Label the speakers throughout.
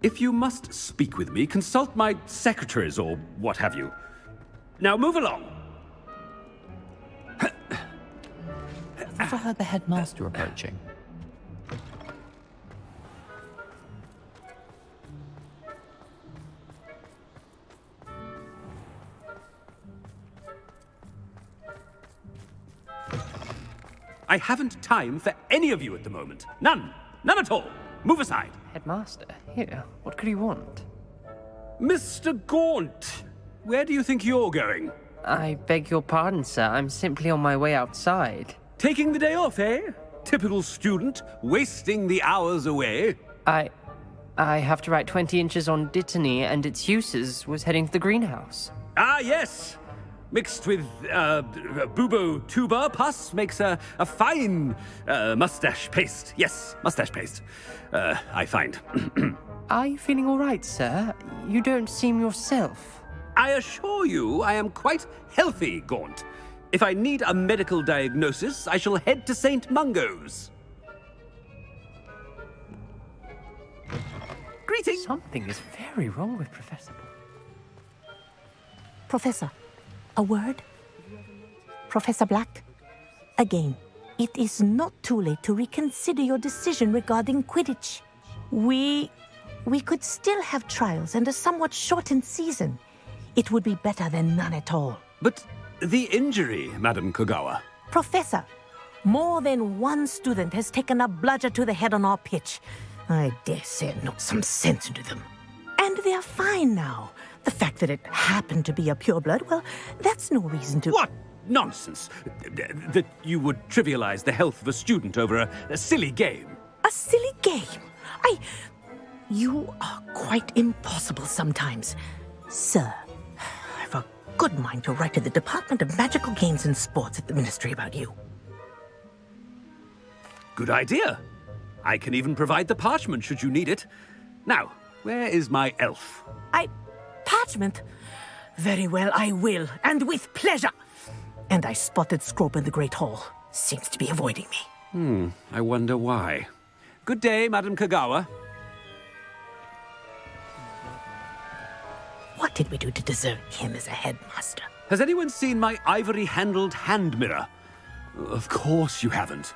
Speaker 1: If you must speak with me, consult my secretaries or what have you. Now move along.
Speaker 2: I've overheard the headmaster approaching.
Speaker 1: I haven't time for any of you at the moment. None. None at all. Move aside.
Speaker 3: Headmaster, here, what could you want?
Speaker 1: Mr. Gaunt, where do you think you're going?
Speaker 3: I beg your pardon, sir. I'm simply on my way outside.
Speaker 1: Taking the day off, eh? Typical student, wasting the hours away.
Speaker 3: I have to write 20 inches on Dittany and its uses. Was heading to the greenhouse.
Speaker 1: Ah, yes. Mixed with bubo tuber pus makes a fine mustache paste. Yes, mustache paste. I find.
Speaker 3: Are you feeling all right, sir? You don't seem yourself.
Speaker 1: I assure you I am quite healthy, Gaunt. If I need a medical diagnosis, I shall head to St. Mungo's. Greetings.
Speaker 3: Something is very wrong with Professor.
Speaker 4: Professor, a word? Professor Black? Again, it is not too late to reconsider your decision regarding Quidditch. We could still have trials and a somewhat shortened season. It would be better than none at all.
Speaker 1: But the injury, Madam Kogawa.
Speaker 4: Professor, more than one student has taken a bludger to the head on our pitch. I dare say it knocked some sense into them. And they're fine now. The fact that it happened to be a pureblood, well, that's no reason to...
Speaker 1: What nonsense! That you would trivialize the health of a student over a silly game.
Speaker 4: A silly game? You are quite impossible sometimes. Sir, I've a good mind to write to the Department of Magical Games and Sports at the Ministry about you.
Speaker 1: Good idea. I can even provide the parchment should you need it. Now, where is my elf?
Speaker 4: Parchment? Very well, I will, and with pleasure. And I spotted Scrope in the Great Hall. Seems to be avoiding me.
Speaker 1: I wonder why. Good day, Madam Kogawa.
Speaker 4: What did we do to deserve him as a headmaster?
Speaker 1: Has anyone seen my ivory-handled hand mirror? Of course you haven't.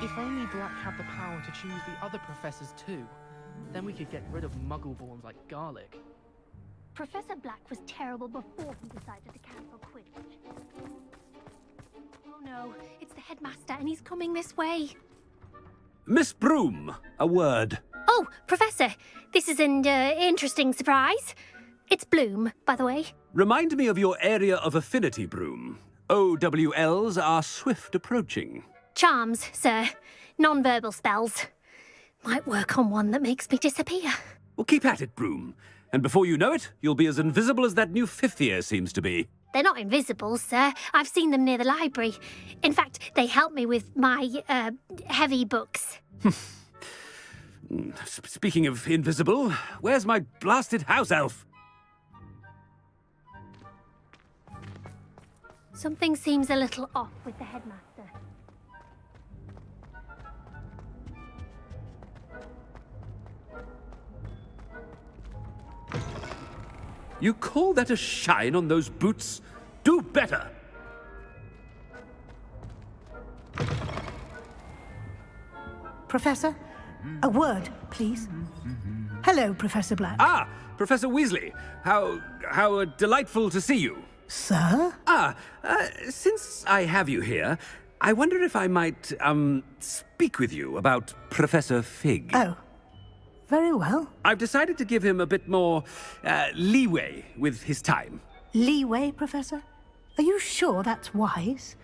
Speaker 5: If only Black had the power to choose the other professors too, then we could get rid of muggle-borns like Garlic.
Speaker 6: Professor Black was terrible before he decided to cancel Quidditch. Oh no, it's the headmaster and he's coming this way.
Speaker 1: Miss Broom, a word.
Speaker 6: Oh, Professor, this is an interesting surprise. It's Bloom, by the way.
Speaker 1: Remind me of your area of affinity, Broom. OWLs are swift approaching.
Speaker 6: Charms, sir. Non-verbal spells. Might work on one that makes me disappear.
Speaker 1: Well, keep at it, Broom. And before you know it, you'll be as invisible as that new fifth year seems to be.
Speaker 6: They're not invisible, sir. I've seen them near the library. In fact, they help me with my, heavy books.
Speaker 1: Speaking of invisible, where's my blasted house elf?
Speaker 6: Something seems a little off with the headmaster.
Speaker 1: You call that a shine on those boots? Do better!
Speaker 7: Professor, a word, please. Hello, Professor Black.
Speaker 1: Ah, Professor Weasley. How delightful to see you.
Speaker 7: Sir?
Speaker 1: Since I have you here, I wonder if I might, speak with you about Professor Fig.
Speaker 7: Oh, very well.
Speaker 1: I've decided to give him a bit more, leeway with his time.
Speaker 7: Leeway, Professor? Are you sure that's wise?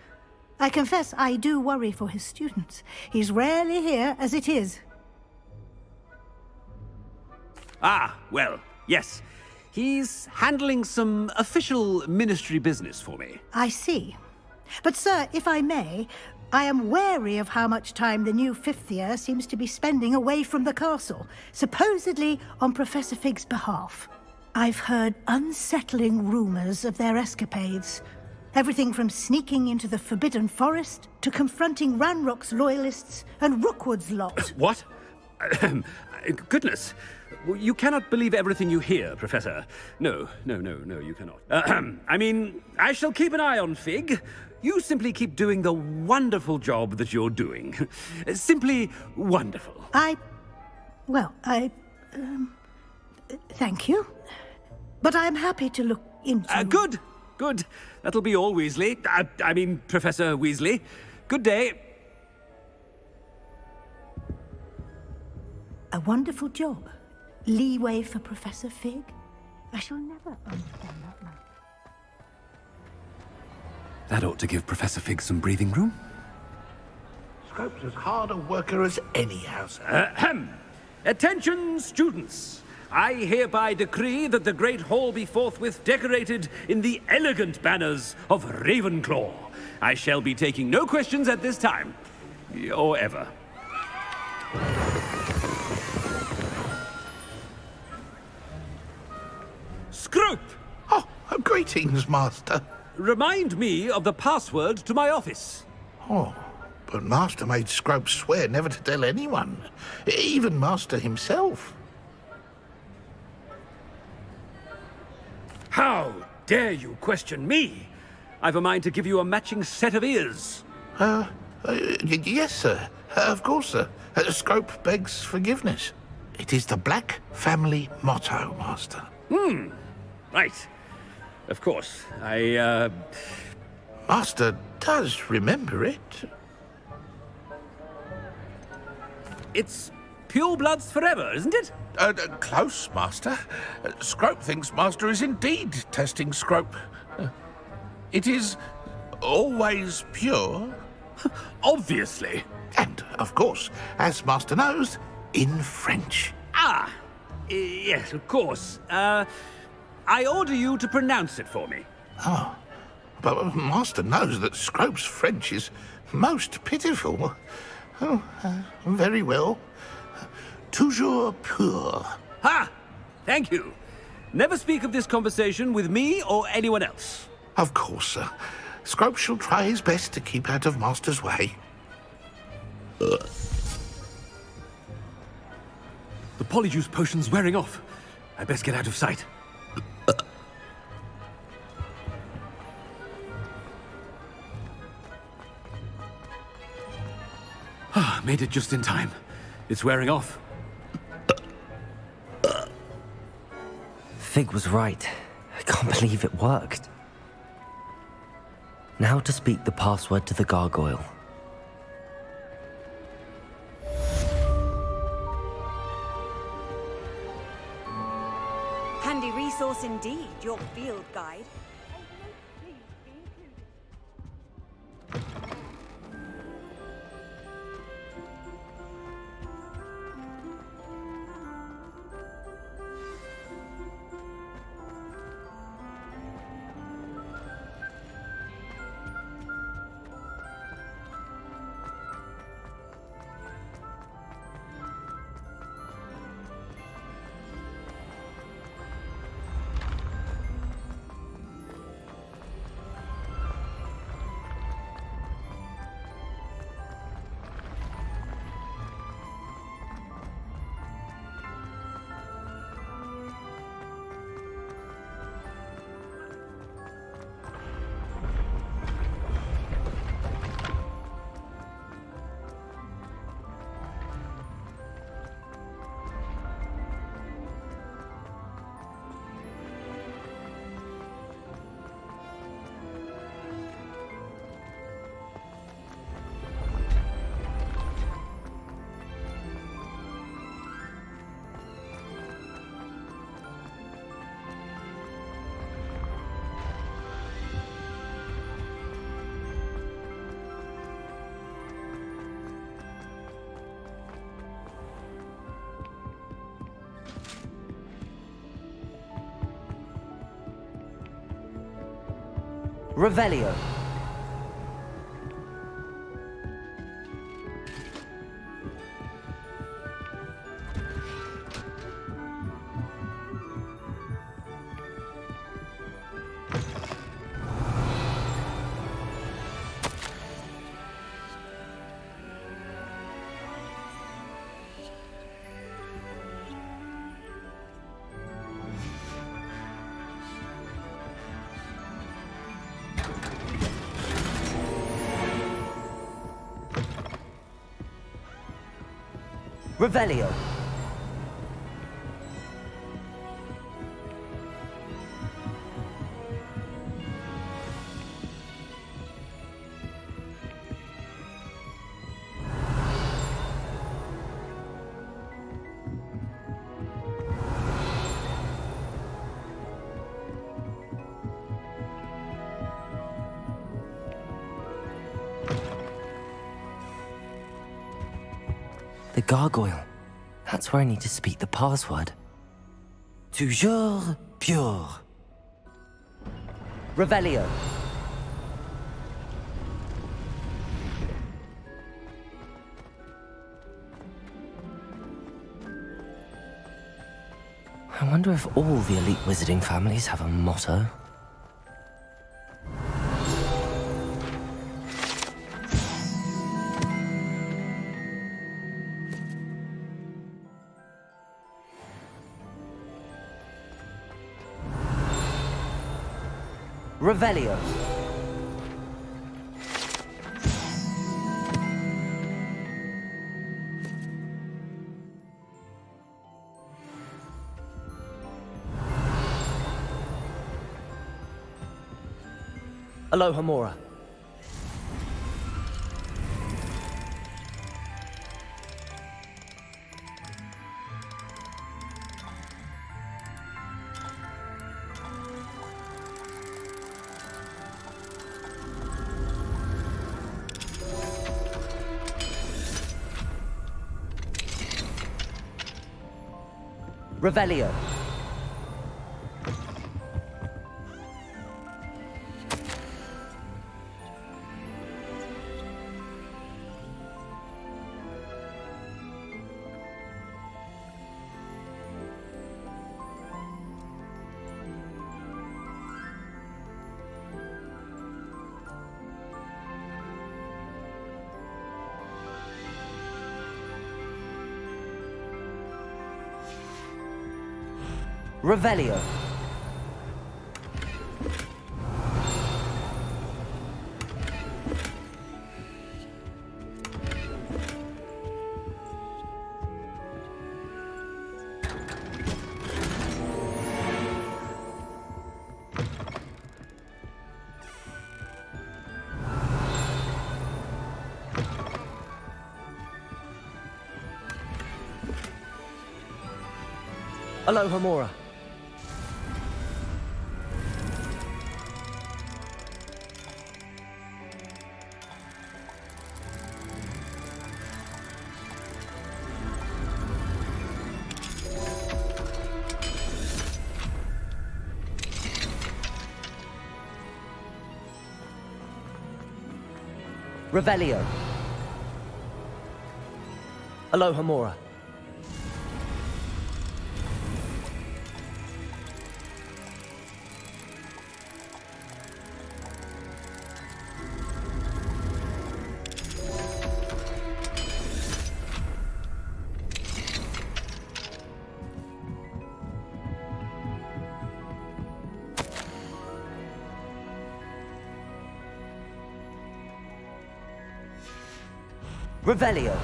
Speaker 7: I confess I do worry for his students. He's rarely here as it is.
Speaker 1: Ah, well, yes. He's handling some official ministry business for me.
Speaker 7: I see. But, sir, if I may, I am wary of how much time the new fifth year seems to be spending away from the castle, supposedly on Professor Fig's behalf. I've heard unsettling rumors of their escapades, Everything from sneaking into the Forbidden Forest to confronting Ranrock's loyalists and Rookwood's lot.
Speaker 1: What? Goodness. You cannot believe everything you hear, Professor. No, you cannot. I mean, I shall keep an eye on Fig. You simply keep doing the wonderful job that you're doing. Simply wonderful.
Speaker 7: Thank you. But I'm happy to look into...
Speaker 1: Good. That'll be all, Weasley. I mean, Professor Weasley. Good day.
Speaker 7: A wonderful job. Leeway for Professor Fig. I shall never understand that man.
Speaker 1: That ought to give Professor Fig some breathing room.
Speaker 8: Scrope's as hard a worker as any house.
Speaker 1: Attention, students! I hereby decree that the Great Hall be forthwith decorated in the elegant banners of Ravenclaw. I shall be taking no questions at this time. Or ever. Scrope!
Speaker 8: Oh, greetings, Master.
Speaker 1: Remind me of the password to my office.
Speaker 8: Oh, but Master made Scrope swear never to tell anyone, even Master himself.
Speaker 1: How dare you question me? I've a mind to give you a matching set of ears.
Speaker 8: Yes, sir. Of course, sir. Scrope begs forgiveness. It is the Black family motto, Master.
Speaker 1: Right. Of course.
Speaker 8: Master does remember it.
Speaker 1: It's pure bloods forever, isn't it?
Speaker 8: Close, Master. Scrope thinks Master is indeed testing Scrope. It is always pure.
Speaker 1: Obviously.
Speaker 8: And, of course, as Master knows, in French.
Speaker 1: Yes, of course. I order you to pronounce it for me.
Speaker 8: Oh, but Master knows that Scrope's French is most pitiful. Oh, very well. Toujours pur.
Speaker 1: Ha! Thank you. Never speak of this conversation with me or anyone else.
Speaker 8: Of course, sir. Scrope shall try his best to keep out of Master's way.
Speaker 1: The polyjuice potion's wearing off. I best get out of sight. Made it just in time. It's wearing off.
Speaker 9: Fig was right. I can't believe it worked. Now to speak the password to the gargoyle.
Speaker 10: Handy resource indeed, your field guide.
Speaker 9: Revelio. Revelio. The gargoyle. That's where I need to speak the password. Toujours pure. Revelio. I wonder if all the elite wizarding families have a motto. Revelio. Aloha Mora. Revelio. Revelio. Aloha Mora. Revelio. Aloha Mora. Revelio.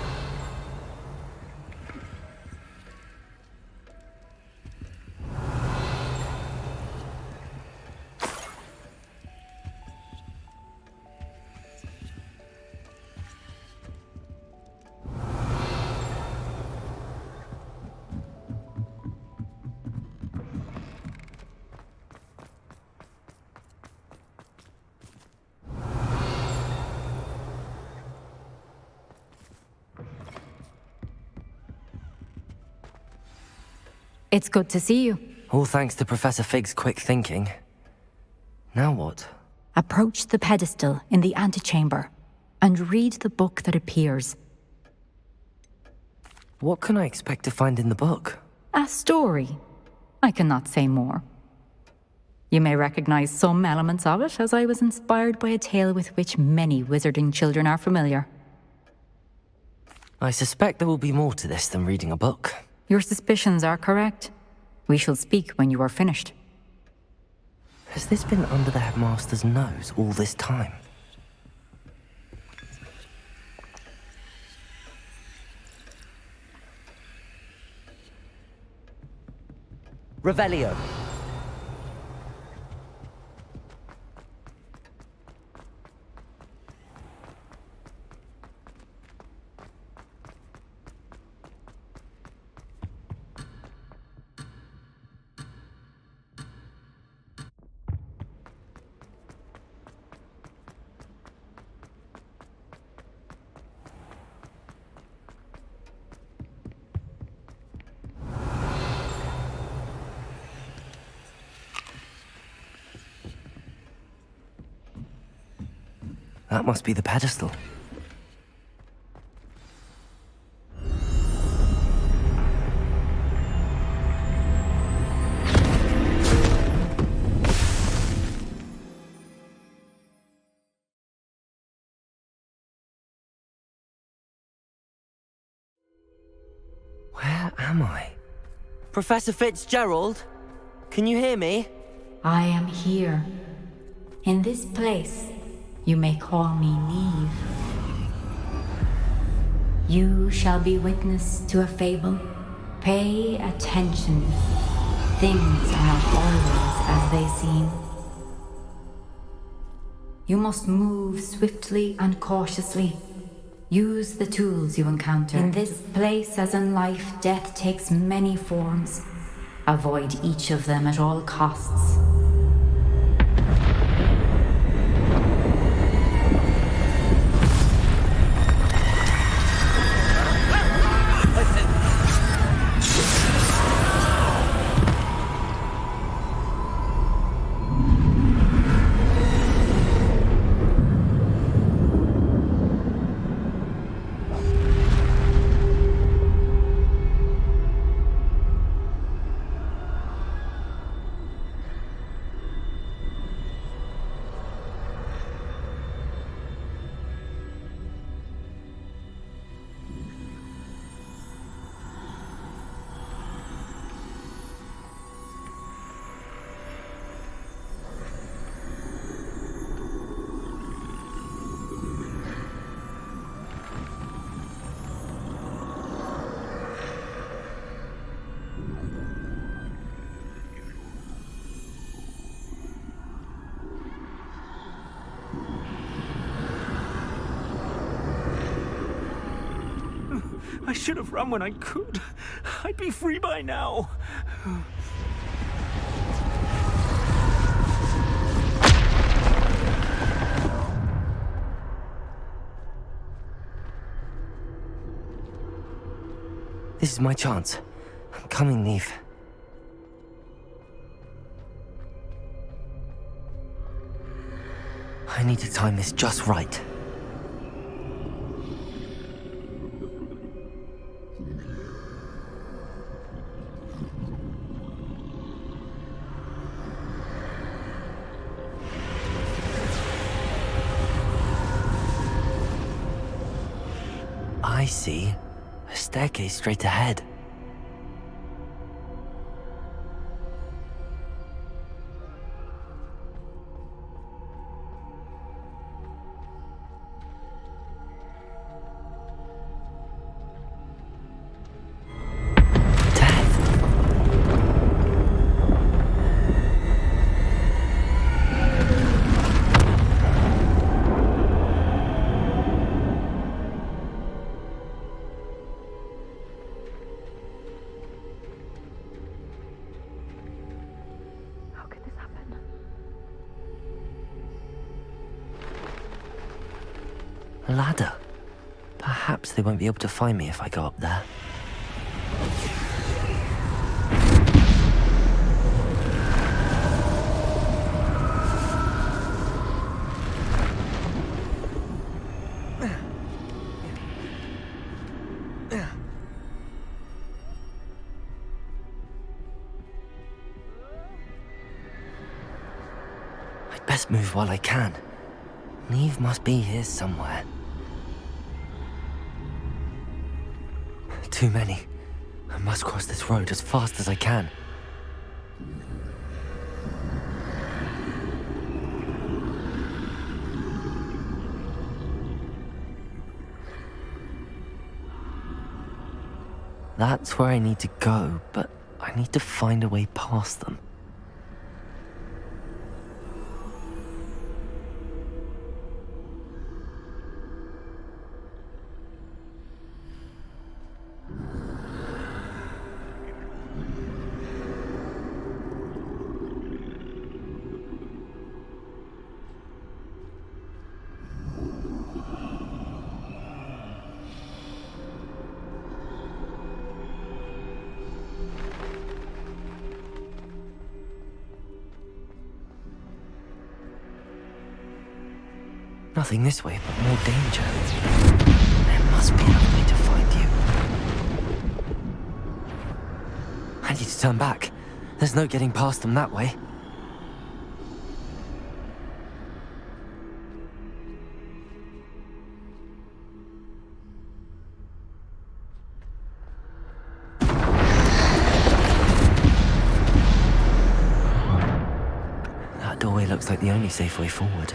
Speaker 11: It's good to see you.
Speaker 9: All thanks to Professor Fig's quick thinking. Now what?
Speaker 11: Approach the pedestal in the antechamber and read the book that appears.
Speaker 9: What can I expect to find in the book?
Speaker 11: A story. I cannot say more. You may recognize some elements of it, as I was inspired by a tale with which many wizarding children are familiar.
Speaker 9: I suspect there will be more to this than reading a book.
Speaker 11: Your suspicions are correct. We shall speak when you are finished.
Speaker 9: Has this been under the headmaster's nose all this time? Revelio. That must be the pedestal. Where am I? Professor Fitzgerald? Can you hear me?
Speaker 11: I am here. In this place, you may call me Neve. You shall be witness to a fable. Pay attention. Things are not always as they seem. You must move swiftly and cautiously. Use the tools you encounter. In this place, as in life, death takes many forms. Avoid each of them at all costs.
Speaker 1: I should have run when I could. I'd be free by now.
Speaker 9: This is my chance. I'm coming, Neve. I need to time this just right. I see. A staircase straight ahead. A ladder. Perhaps they won't be able to find me if I go up there. I'd best move while I can. Neve must be here somewhere. Too many. I must cross this road as fast as I can. That's where I need to go, but I need to find a way past them. Nothing this way, but more danger. There must be another way to find you. I need to turn back. There's no getting past them that way. That doorway looks like the only safe way forward.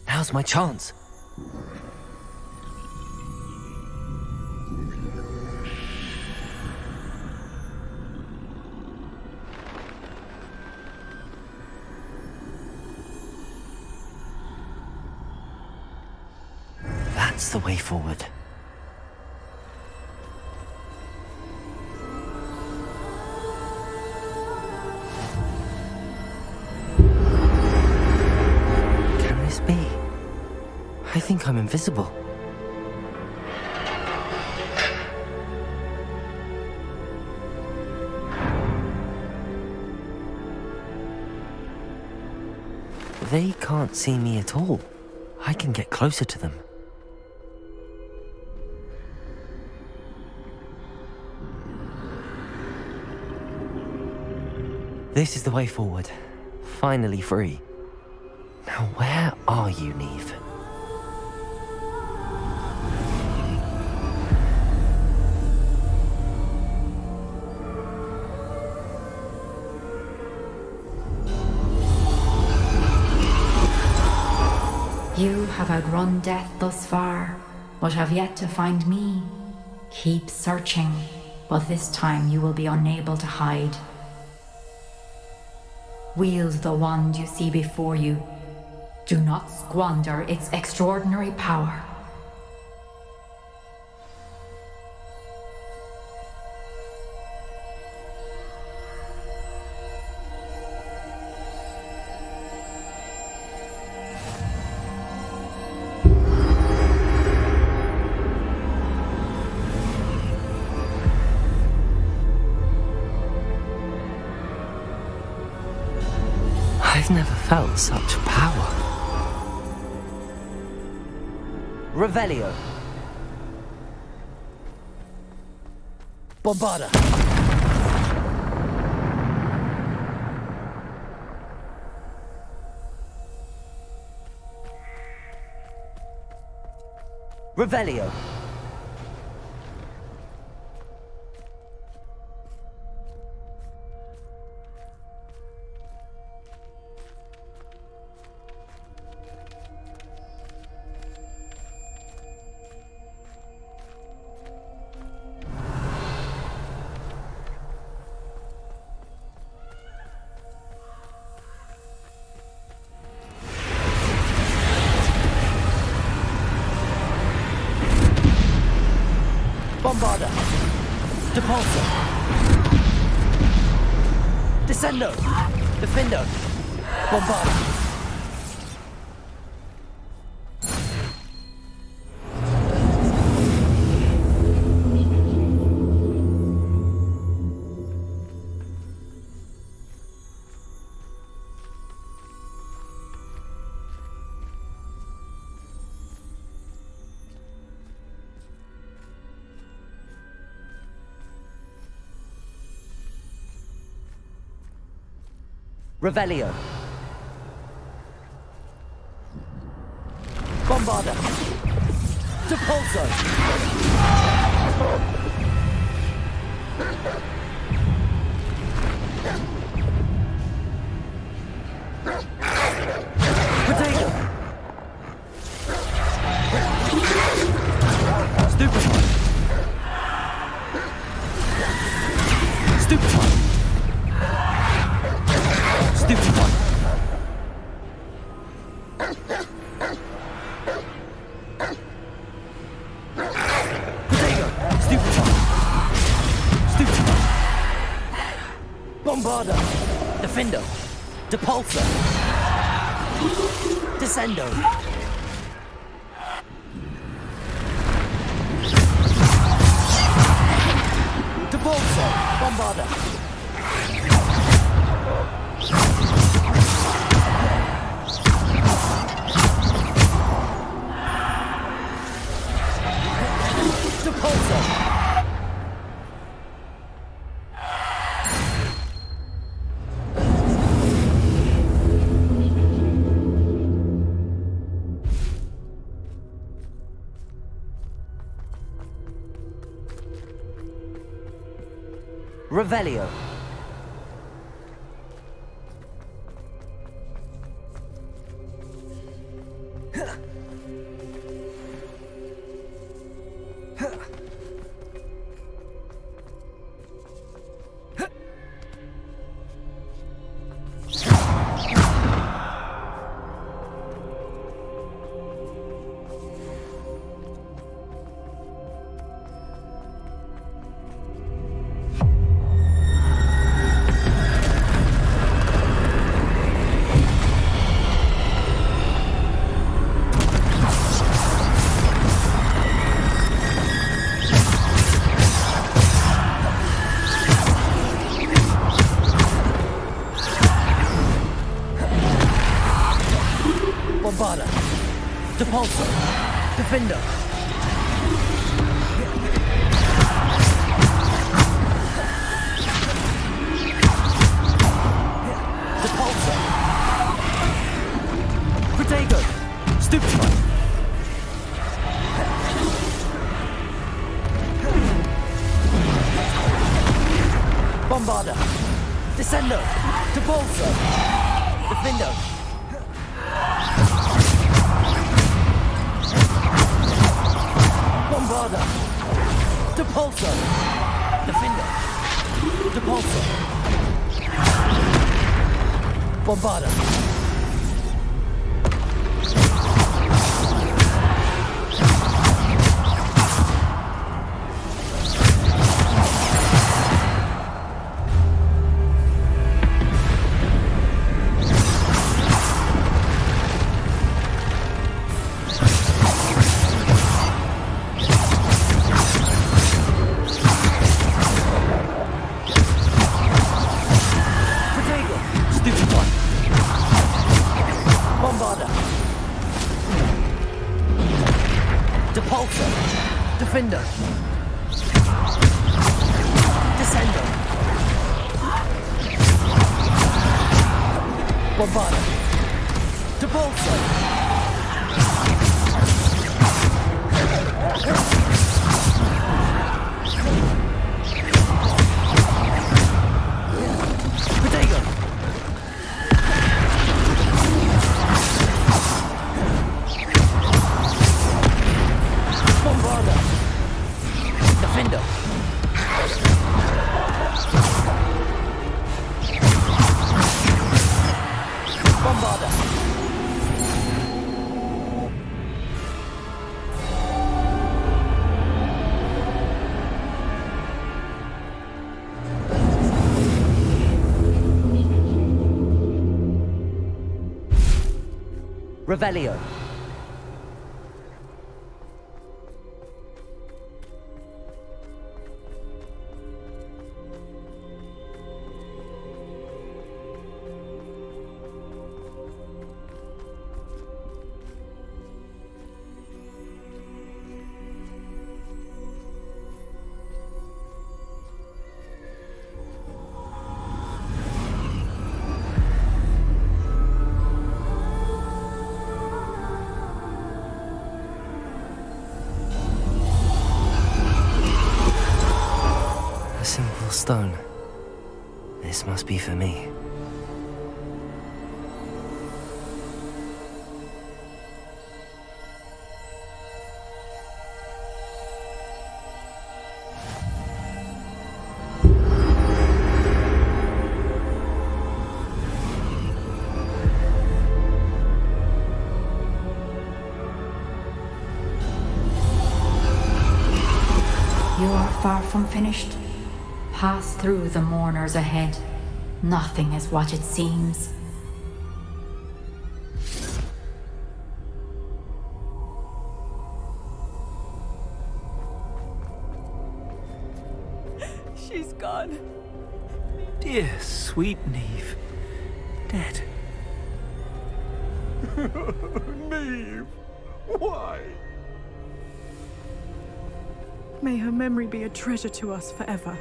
Speaker 9: Now's my chance. That's the way forward. Can this be? I think I'm invisible. They can't see me at all. I can get closer to them. This is the way forward. Finally free. Now where are you, Neve?
Speaker 11: You have outrun death thus far, but have yet to find me. Keep searching, but this time you will be unable to hide. Wield the wand you see before you. Do not squander its extraordinary power.
Speaker 9: I've never felt such power. Revelio. Bombarda. Revelio. Bombarda. Depulso. Descendo. Defendo. Bombarda. Revelio. Bombarda. Depulso. Potato. Stupefy. Stupefy. Stupefy. Potato. Stupefy. Stupefy. Bombarda. Defendo. Depulso. Descendo. Depulso. Bombarda. Depulso. Revelio. Bombarda. Depulso. Defender. Depulso. Protego. Stupefy. Bombarda. Descendo. Depulso. Defender. Bombarda. Depulso. Defender. Depulso. Bombarda. Depulso. Defender. Descendo. Bombarda. Depulso. Potato. Bombarda. Defender. Bombarda. Revelio. stone. This must be for me.
Speaker 11: You are far from finished. Pass through the mourners ahead. Nothing is what it seems.
Speaker 10: She's gone.
Speaker 2: Dear sweet Neve. Dead.
Speaker 12: Neve! Why? May her memory be a treasure to us forever.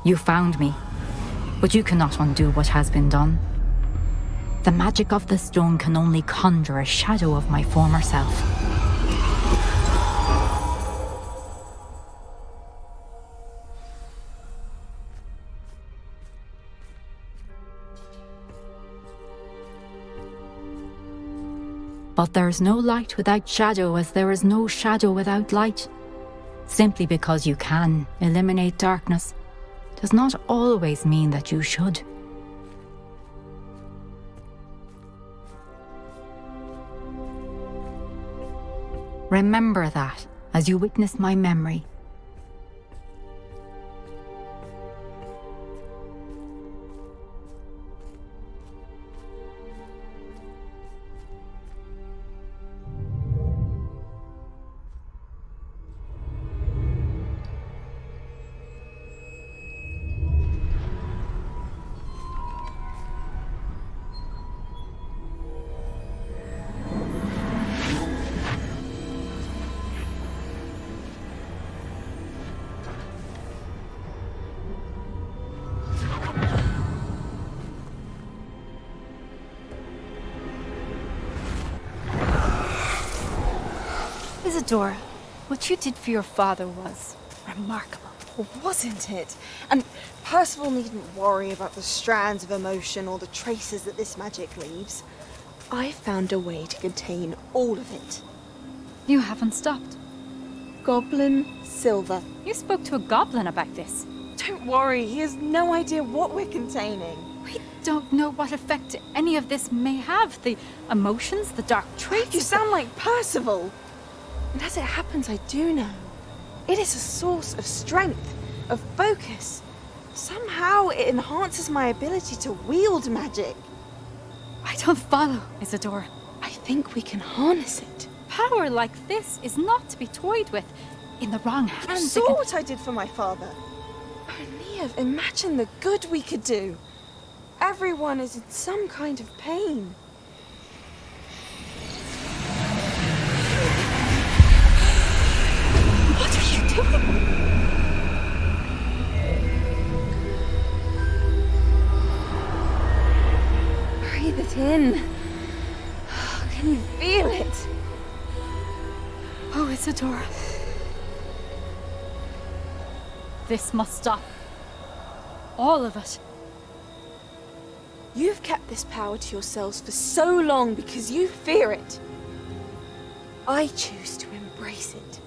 Speaker 11: You found me, but you cannot undo what has been done. The magic of the stone can only conjure a shadow of my former self. But there is no light without shadow, as there is no shadow without light. Simply because you can eliminate darkness does not always mean that you should. Remember that as you witness my memory.
Speaker 13: Isadora, what you did for your father was remarkable.
Speaker 10: Wasn't it? And Percival needn't worry about the strands of emotion or the traces that this magic leaves. I found a way to contain all of it.
Speaker 13: You haven't stopped.
Speaker 10: Goblin Silver.
Speaker 13: You spoke to a goblin about this.
Speaker 10: Don't worry, he has no idea what we're containing.
Speaker 13: We don't know what effect any of this may have. The emotions, the dark traits.
Speaker 10: You sound like Percival. And as it happens, I do know. It is a source of strength, of focus. Somehow it enhances my ability to wield magic.
Speaker 13: I don't follow, Isadora.
Speaker 10: I think we can harness it.
Speaker 13: Power like this is not to be toyed with. In the wrong hands.
Speaker 10: You saw what I did for my father. Oh, Neve, imagine the good we could do. Everyone is in some kind of pain.
Speaker 13: What are you doing?
Speaker 10: Breathe it in. Can you feel it?
Speaker 13: Oh, Isadora. This must stop. All of it.
Speaker 10: You've kept this power to yourselves for so long because you fear it. I choose to embrace it.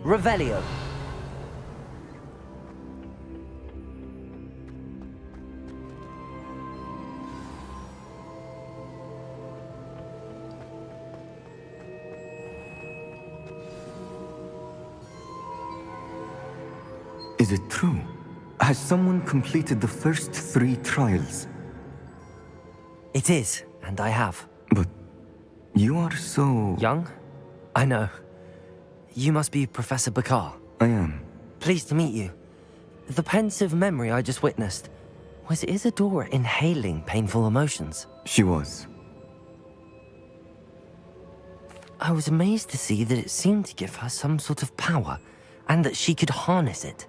Speaker 9: Revelio.
Speaker 14: Is it true? Has someone completed the first 3 trials?
Speaker 9: It is, and I have.
Speaker 14: But you are so...
Speaker 9: Young? I know. You must be Professor Bakar.
Speaker 14: I am.
Speaker 9: Pleased to meet you. The pensive memory I just witnessed, was Isadora inhaling painful emotions?
Speaker 14: She was.
Speaker 9: I was amazed to see that it seemed to give her some sort of power, and that she could harness it.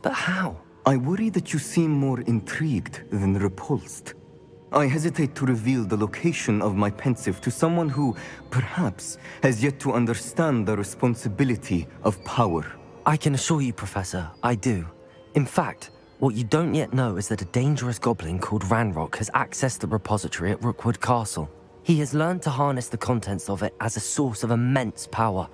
Speaker 9: But how?
Speaker 14: I worry that you seem more intrigued than repulsed. I hesitate to reveal the location of my pensive to someone who, perhaps, has yet to understand the responsibility of power.
Speaker 9: I can assure you, Professor, I do. In fact, what you don't yet know is that a dangerous goblin called Ranrock has accessed the repository at Rookwood Castle. He has learned to harness the contents of it as a source of immense power.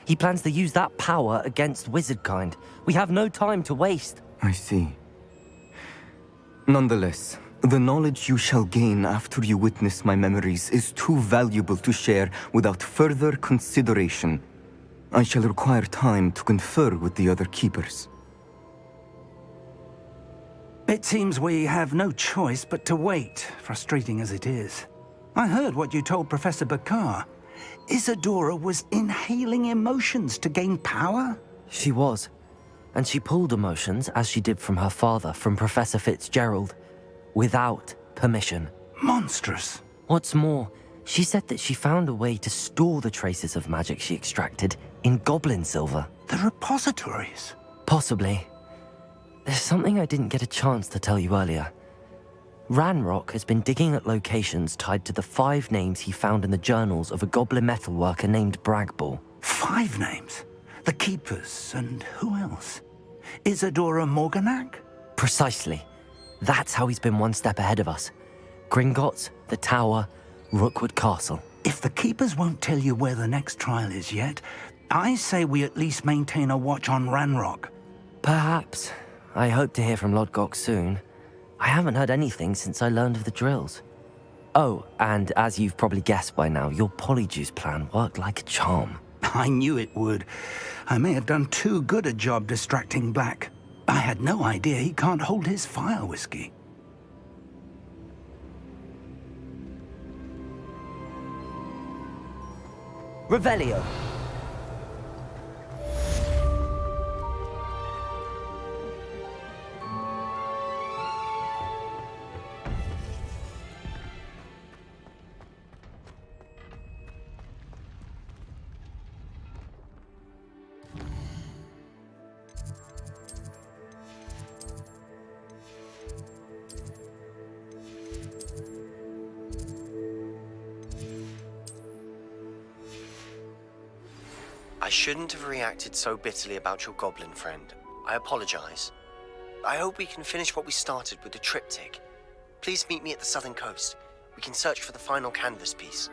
Speaker 9: He plans to use that power against wizardkind. We have no time to waste.
Speaker 14: I see. Nonetheless, the knowledge you shall gain after you witness my memories is too valuable to share without further consideration. I shall require time to confer with the other keepers.
Speaker 15: It seems we have no choice but to wait, frustrating as it is. I heard what you told Professor Bakar. Isadora was inhaling emotions to gain power?
Speaker 9: She was. And she pulled emotions, as she did from her father, from Professor Fitzgerald, without permission.
Speaker 15: Monstrous.
Speaker 9: What's more, she said that she found a way to store the traces of magic she extracted in goblin silver.
Speaker 15: The repositories?
Speaker 9: Possibly. There's something I didn't get a chance to tell you earlier. Ranrock has been digging at locations tied to the 5 names he found in the journals of a goblin metalworker named Bragball.
Speaker 15: 5 names? The Keepers, and who else? Isadora Morganac?
Speaker 9: Precisely. That's how he's been one step ahead of us. Gringotts, the Tower, Rookwood Castle.
Speaker 15: If the Keepers won't tell you where the next trial is yet, I say we at least maintain a watch on Ranrock.
Speaker 9: Perhaps. I hope to hear from Lodgok soon. I haven't heard anything since I learned of the drills. Oh, and as you've probably guessed by now, your polyjuice plan worked like a charm.
Speaker 15: I knew it would. I may have done too good a job distracting Black. I had no idea he can't hold his fire whiskey.
Speaker 9: Revelio.
Speaker 16: I shouldn't have reacted so bitterly about your goblin friend. I apologize. I hope we can finish what we started with the triptych. Please meet me at the southern coast. We can search for the final canvas piece.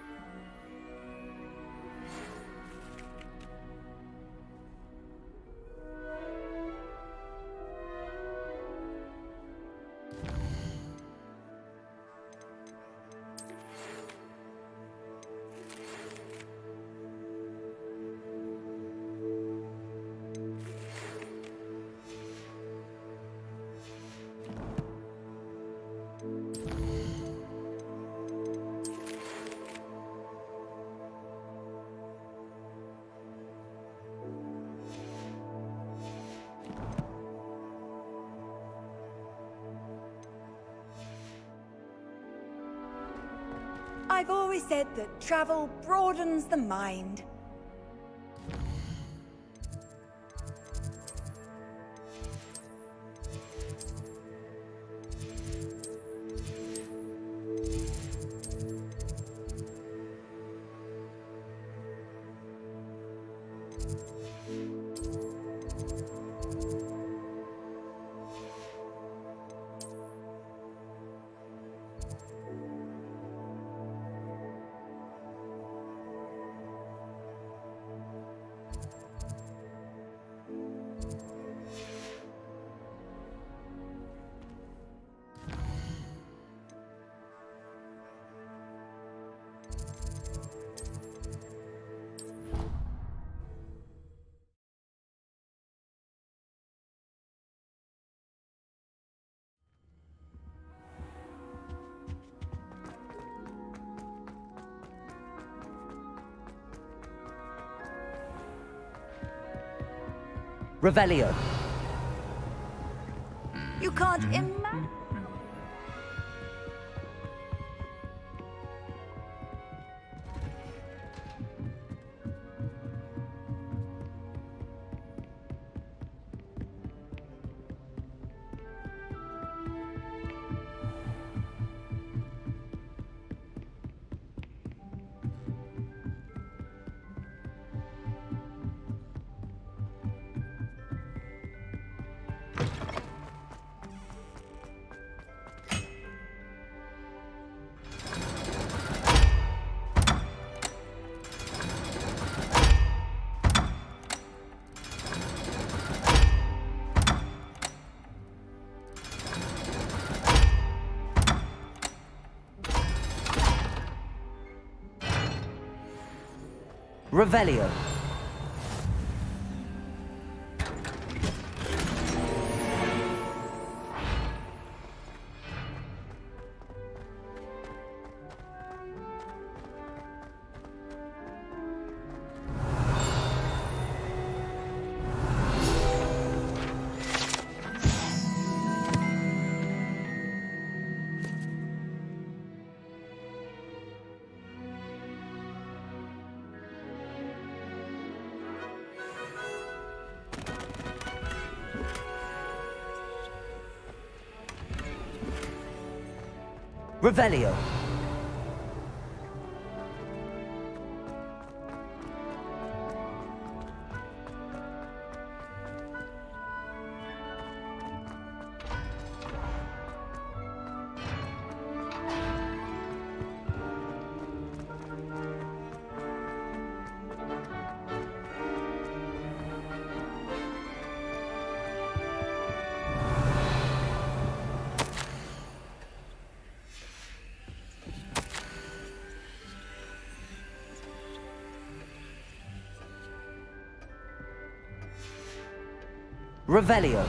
Speaker 17: I've always said that travel broadens the mind.
Speaker 9: Revelio.
Speaker 17: You can't imagine.
Speaker 9: Revelio. Revelio. Revelio.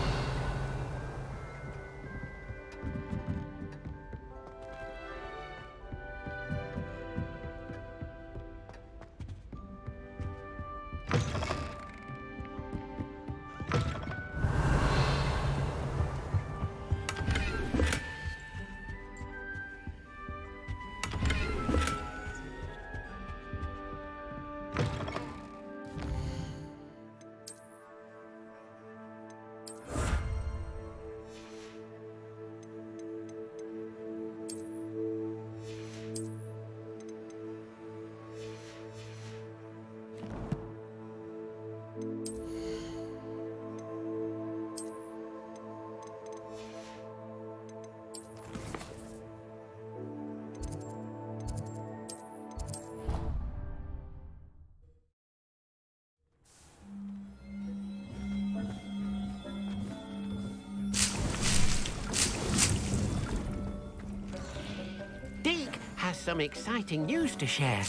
Speaker 18: Deke has some exciting news to share.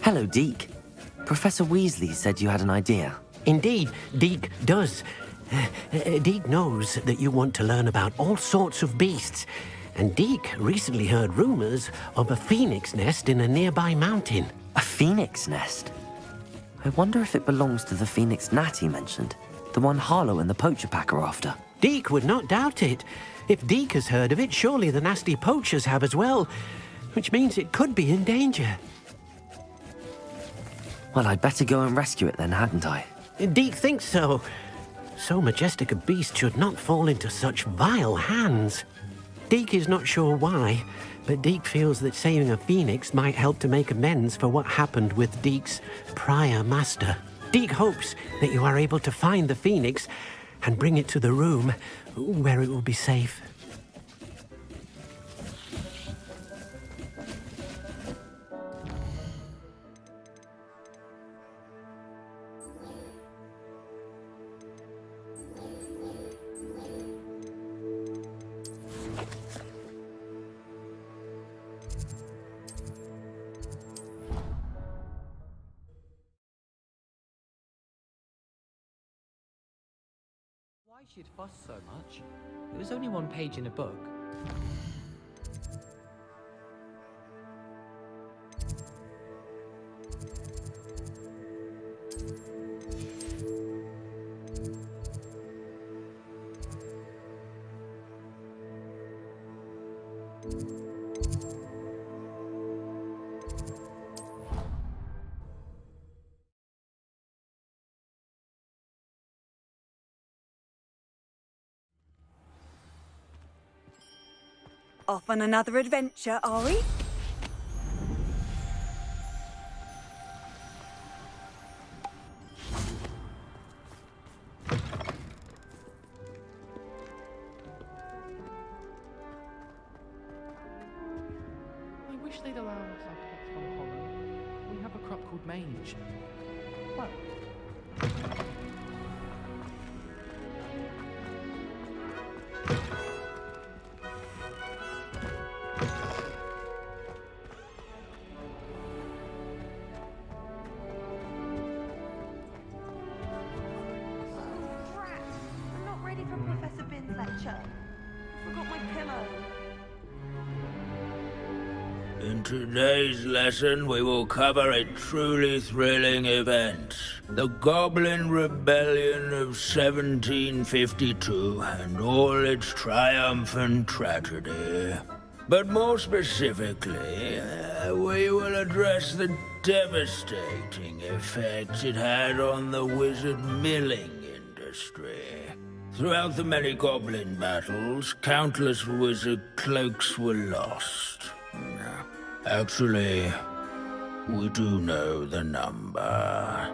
Speaker 9: Hello, Deke. Professor Weasley said you had an idea.
Speaker 18: Indeed, Deke does. Deke knows that you want to learn about all sorts of beasts, and Deke recently heard rumors of a phoenix nest in a nearby mountain.
Speaker 9: A phoenix nest? I wonder if it belongs to the phoenix gnat he mentioned, the one Harlow and the poacher pack are after.
Speaker 18: Deke would not doubt it. If Deke has heard of it, surely the nasty poachers have as well, which means it could be in danger.
Speaker 9: Well, I'd better go and rescue it then, hadn't I?
Speaker 18: Deke thinks so. So majestic a beast should not fall into such vile hands. Deke is not sure why, but Deke feels that saving a phoenix might help to make amends for what happened with Deke's prior master. Deke hopes that you are able to find the phoenix and bring it to the room where it will be safe.
Speaker 2: Why she'd fuss so much? It was only one page in a book.
Speaker 17: Off on another adventure, are we?
Speaker 5: I wish they'd allow us our pets from Hollow. We have a crop called Mange. Well,
Speaker 10: I'm not ready for Professor Bin's lecture. I forgot my pillow.
Speaker 19: In today's lesson, we will cover a truly thrilling event. The Goblin Rebellion of 1752 and all its triumphant tragedy. But more specifically, we will address the devastating effect it had on the wizard milling industry. Throughout the many goblin battles, countless wizard cloaks were lost. Actually, we do know the number.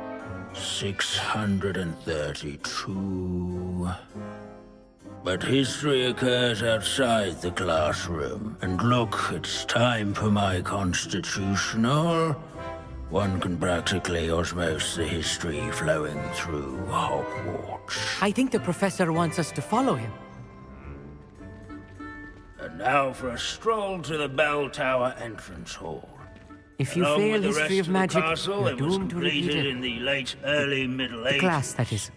Speaker 19: 632. But history occurs outside the classroom. And look, it's time for my constitutional. One can practically osmose the history flowing through Hogwarts.
Speaker 3: I think the professor wants us to follow him.
Speaker 19: And now for a stroll to the bell tower entrance hall.
Speaker 3: If you
Speaker 19: Along
Speaker 3: fail
Speaker 19: with the
Speaker 3: history
Speaker 19: rest
Speaker 3: of
Speaker 19: the
Speaker 3: magic,
Speaker 19: castle,
Speaker 3: you're
Speaker 19: it was
Speaker 3: doomed to repeat
Speaker 19: completed
Speaker 3: it.
Speaker 19: in the late early Middle
Speaker 3: The
Speaker 19: Ages.
Speaker 3: class, that is.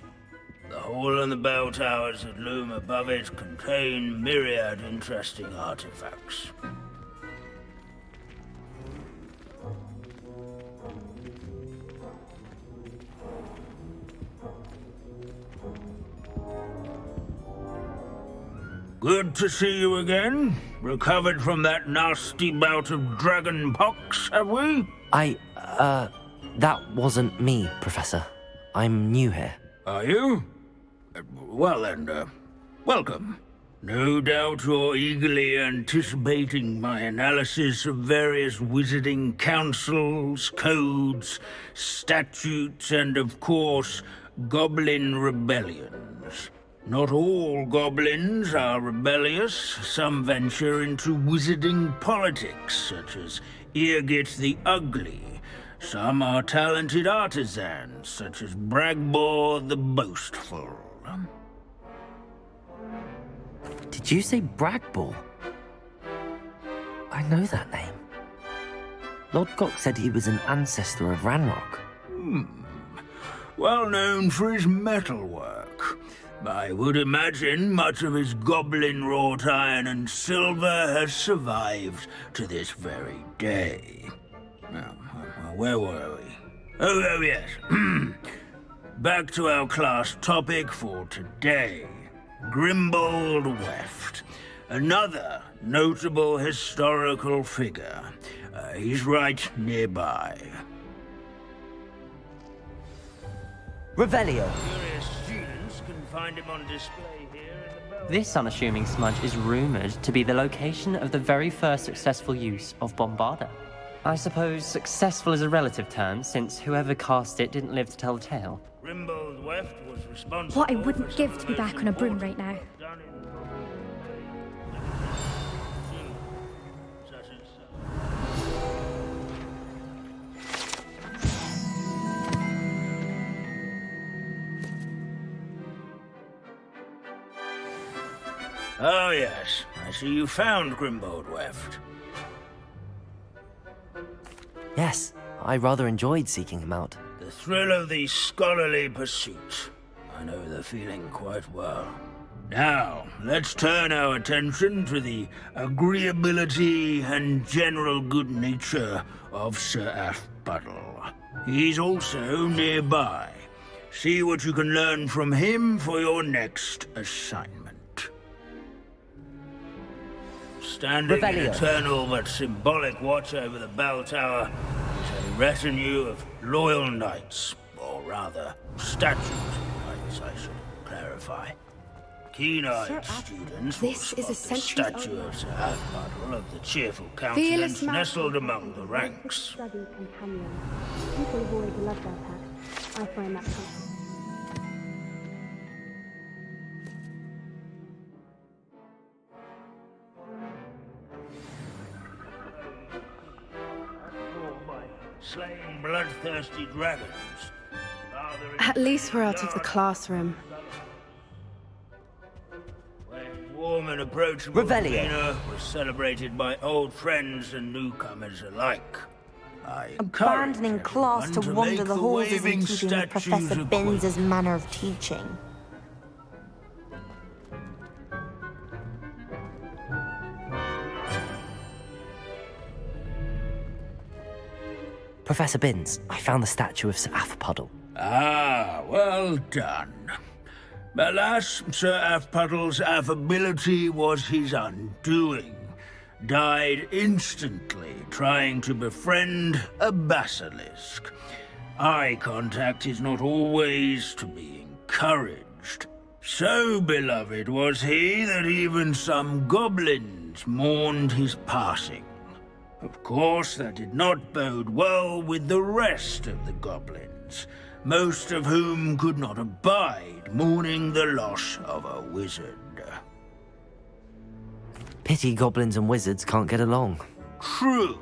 Speaker 19: The hall and the bell towers that loom above it contain myriad interesting artifacts. Good to see you again. Recovered from that nasty bout of dragon pox, have we?
Speaker 9: That wasn't me, Professor. I'm new here.
Speaker 19: Are you? Well then, welcome. No doubt you're eagerly anticipating my analysis of various wizarding councils, codes, statutes, and of course, goblin rebellions. Not all goblins are rebellious. Some venture into wizarding politics, such as Eargit the Ugly. Some are talented artisans, such as Bragbor the Boastful.
Speaker 9: Did you say Bragbor? I know that name. Lord Gok said he was an ancestor of Ranrock.
Speaker 19: Well known for his metalwork. I would imagine much of his goblin wrought iron and silver has survived to this very day. Now, where were we? Oh yes. Back to our class topic for today. Grimbold Weft. Another notable historical figure. He's right nearby.
Speaker 9: Revelio.
Speaker 19: Curious students can find him on display here in the
Speaker 3: This unassuming smudge is rumored to be the location of the very first successful use of Bombarda. I suppose successful is a relative term, since whoever cast it didn't live to tell the tale.
Speaker 19: Grimbold Weft was responsible.
Speaker 20: What I wouldn't give to be back on a broom right now.
Speaker 19: Oh yes, I see you found Grimbold Weft.
Speaker 9: Yes, I rather enjoyed seeking him out.
Speaker 19: The thrill of the scholarly pursuit. I know the feeling quite well. Now, let's turn our attention to the agreeability and general good nature of Sir Athbuddle. He's also nearby. See what you can learn from him for your next assignment. Standing in eternal but symbolic watch over the bell tower is a retinue of loyal knights, or rather, statues of knights, I should clarify. Keen-eyed students will spot the statue of Sir Athbuddle of the cheerful countenance nestled among the ranks.
Speaker 21: People have always loved our pact. I find that comforting.
Speaker 19: Slaying bloodthirsty dragons.
Speaker 22: At least we're out of the classroom.
Speaker 19: Warm and approachable demeanor was celebrated by old friends and newcomers alike.
Speaker 4: Abandoning class to wander the halls isn't keeping with Professor Binns' manner of teaching.
Speaker 9: Professor Binns, I found the statue of Sir Athbuddle.
Speaker 19: Ah, well done. Alas, Sir Athbuddle's affability was his undoing. Died instantly trying to befriend a basilisk. Eye contact is not always to be encouraged. So beloved was he that even some goblins mourned his passing. Of course, that did not bode well with the rest of the goblins, most of whom could not abide mourning the loss of a wizard.
Speaker 9: Pity goblins and wizards can't get along.
Speaker 19: True.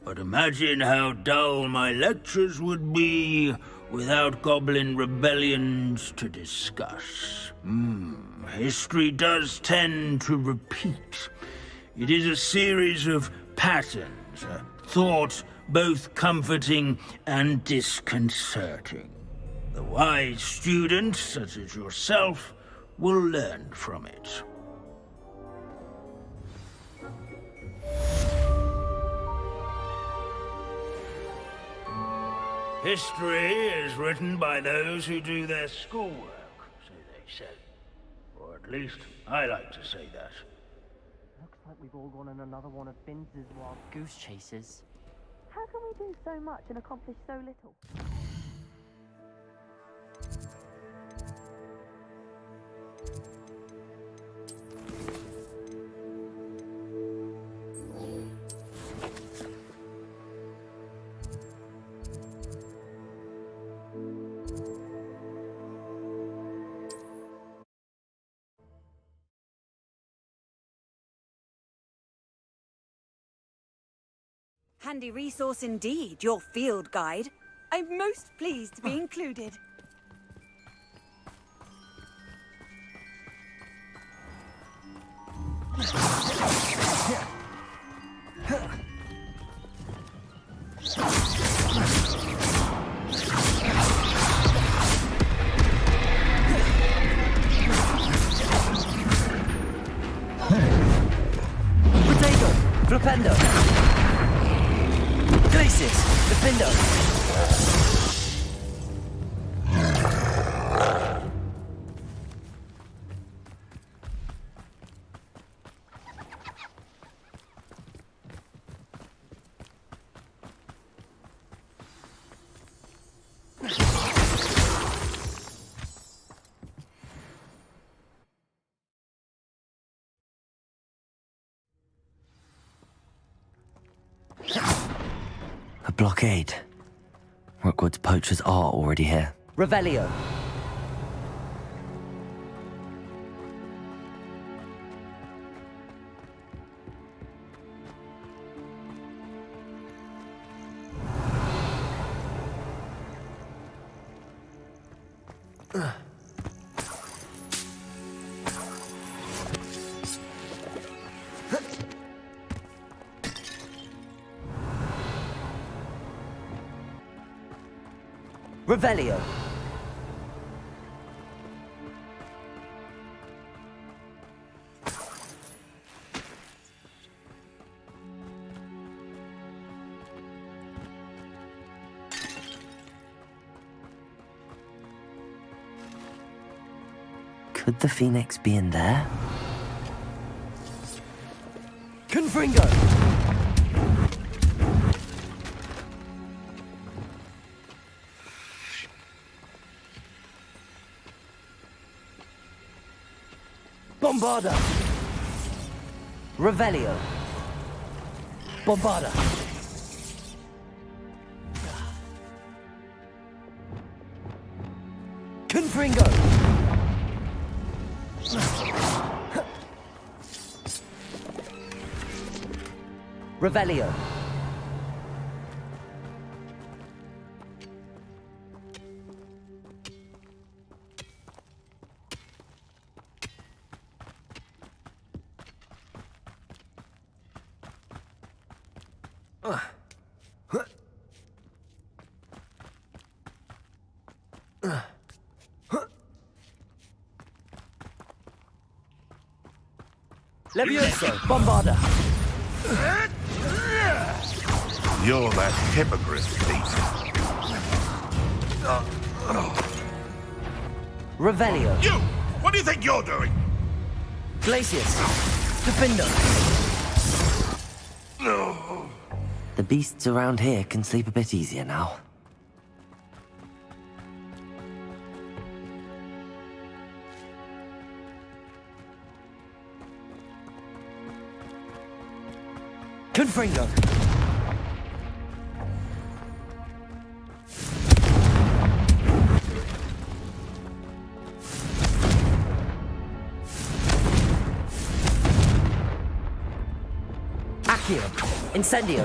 Speaker 19: But imagine how dull my lectures would be without goblin rebellions to discuss. History does tend to repeat. It is a series of patterns, a thought both comforting and disconcerting. The wise student, such as yourself, will learn from it. History is written by those who do their schoolwork, so they say. Or at least, I like to say that.
Speaker 3: Looks like we've all gone on another one of Binns' wild goose chases.
Speaker 21: How can we do so much and accomplish so little?
Speaker 17: Handy resource indeed, your field guide. I'm most pleased to be included.
Speaker 9: Glacius, Defender! A blockade. Rookwood's poachers are already here.
Speaker 3: Revelio. Revelio.
Speaker 9: Could the Phoenix be in there?
Speaker 3: Confringo. Bombarda. Revelio. Bombarda. Confringo. Revelio. Levioso, Bombarda.
Speaker 8: You're that hippogriff thief.
Speaker 3: Revelio.
Speaker 8: You! What do you think you're doing?
Speaker 3: Glacius. Defender.
Speaker 8: No.
Speaker 9: The beasts around here can sleep a bit easier now.
Speaker 3: Confringo. Accio. Incendio.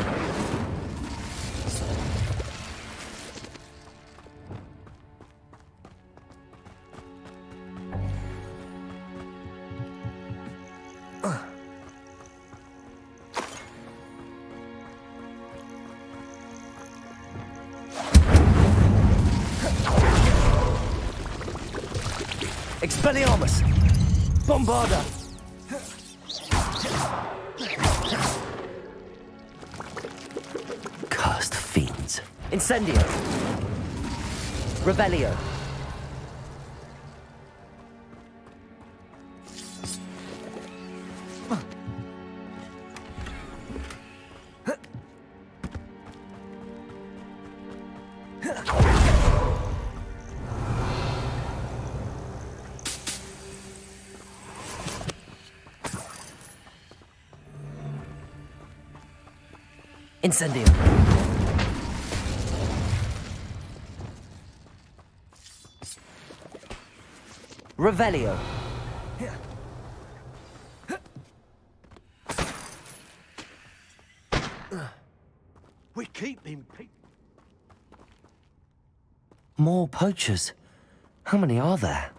Speaker 3: Expelliarmus! Bombarda!
Speaker 9: Cursed fiends.
Speaker 3: Incendio! Revelio! Incendio. Revelio.
Speaker 19: We keep him.
Speaker 9: More poachers. How many are there?